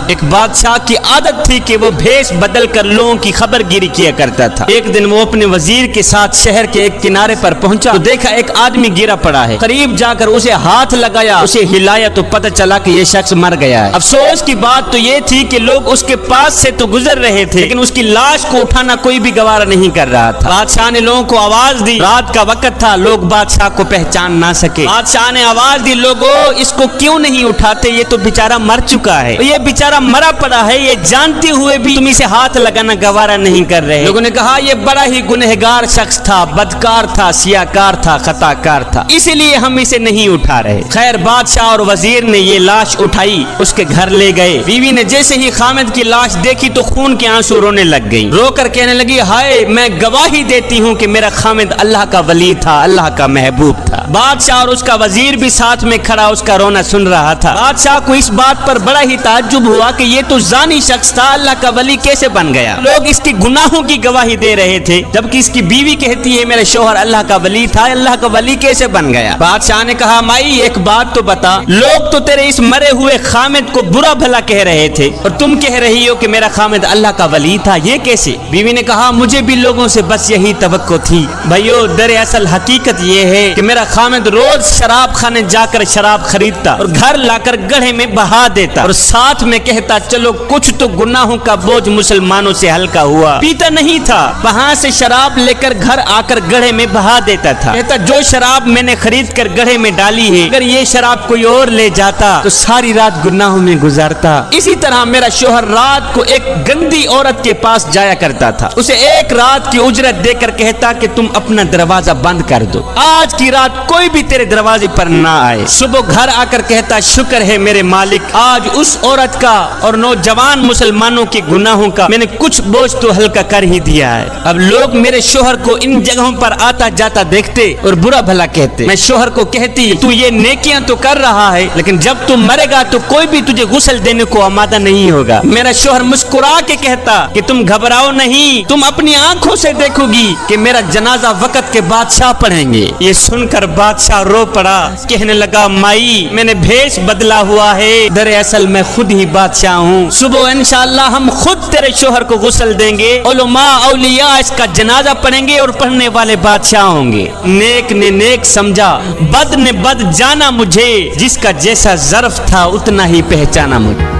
ایک بادشاہ کی عادت تھی کہ وہ بھیس بدل کر لوگوں کی خبر گیری کیا کرتا تھا۔ ایک دن وہ اپنے وزیر کے ساتھ شہر کے ایک کنارے پر پہنچا تو دیکھا ایک آدمی گرا پڑا ہے۔ قریب جا کر اسے ہاتھ لگایا، اسے ہلایا تو پتہ چلا کہ یہ شخص مر گیا ہے۔ افسوس کی بات تو یہ تھی کہ لوگ اس کے پاس سے تو گزر رہے تھے لیکن اس کی لاش کو اٹھانا کوئی بھی گوارا نہیں کر رہا تھا۔ بادشاہ نے لوگوں کو آواز دی، رات کا وقت تھا، لوگ بادشاہ کو پہچان نہ سکے۔ بادشاہ نے آواز دی، لوگوں اس کو کیوں نہیں اٹھاتے، یہ تو بیچارہ مر چکا ہے، یہ بیچارہ مرا پڑا ہے، یہ جانتے ہوئے بھی تم اسے ہاتھ لگانا گوارا نہیں کر رہے۔ لوگوں نے کہا یہ بڑا ہی گنہگار شخص تھا، بدکار تھا، سیاکار تھا، خطا کار تھا، اسی لیے ہم اسے نہیں اٹھا رہے۔ خیر بادشاہ اور وزیر نے یہ لاش اٹھائی، اس کے گھر لے گئے۔ بیوی نے جیسے ہی خامد کی لاش دیکھی تو خون کے آنسو رونے لگ گئی، رو کر کہنے لگی ہائے میں گواہی دیتی ہوں کہ میرا خامد اللہ کا ولی تھا، اللہ کا محبوب تھا۔ بادشاہ اور اس کا وزیر بھی ساتھ میں کھڑا اس کا رونا سن رہا تھا۔ بادشاہ کو اس بات پر بڑا ہی تعجب ہوا کہ یہ تو زانی شخص تھا، اللہ کا ولی کیسے بن گیا؟ لوگ اس کی گناہوں کی گواہی دے رہے تھے جبکہ اس کی بیوی کہتی ہے میرے شوہر اللہ کا ولی تھا، اللہ کا ولی کیسے بن گیا؟ بادشاہ نے کہا مائی ایک بات تو بتا، لوگ تو تیرے اس مرے ہوئے خامد کو برا بھلا کہہ رہے تھے اور تم کہہ رہی ہو کہ میرا خامد اللہ کا ولی تھا، یہ کیسے؟ بیوی نے کہا مجھے بھی لوگوں سے بس یہی توقع تھی بھائیو، دراصل حقیقت یہ ہے کہ میرا خامد روز شراب خانے جا کر شراب خریدتا اور گھر لا کر گڑھے میں بہا دیتا اور ساتھ میں کہتا چلو کچھ تو گناہوں کا بوجھ مسلمانوں سے ہلکا ہوا۔ پیتا نہیں تھا، وہاں سے شراب لے کر گھر آ کر گڑھے میں بہا دیتا تھا، کہتا جو شراب میں نے خرید کر گڑھے میں ڈالی ہے اگر یہ شراب کوئی اور لے جاتا تو ساری رات گناہوں میں گزارتا۔ اسی طرح میرا شوہر رات کو ایک گندی عورت کے پاس جایا کرتا تھا، اسے ایک رات کی اجرت دے کر کہتا کہ تم اپنا دروازہ بند کر دو، آج کی رات کوئی بھی تیرے دروازے پر نہ آئے۔ صبح گھر آ کر کہتا شکر ہے میرے مالک، آج اس عورت کا اور نوجوان مسلمانوں کے گناہوں کا میں نے کچھ بوجھ تو ہلکا کر ہی دیا ہے۔ اب لوگ میرے شوہر کو ان جگہوں پر آتا جاتا دیکھتے اور برا بھلا کہتے، میں شوہر کو کہتی تو یہ نیکیاں تو کر رہا ہے لیکن جب تم مرے گا تو کوئی بھی تجھے غسل دینے کو آمادہ نہیں ہوگا۔ میرا شوہر مسکرا کے کہتا کہ تم گھبراؤ نہیں، تم اپنی آنکھوں سے دیکھو گی کہ میرا جنازہ وقت کے بادشاہ پڑھیں گے۔ یہ سن کر بادشاہ رو پڑا، کہنے لگا مائی میں نے بھیس بدلا ہوا ہے، دراصل میں خود ہی بادشاہ ہوں، صبح انشاءاللہ ہم خود تیرے شوہر کو غسل دیں گے، علماء اولیاء اس کا جنازہ پڑھیں گے اور پڑھنے والے بادشاہ ہوں گے۔ نیک نے نیک سمجھا، بد نے بد جانا مجھے، جس کا جیسا ظرف تھا اتنا ہی پہچانا مجھے۔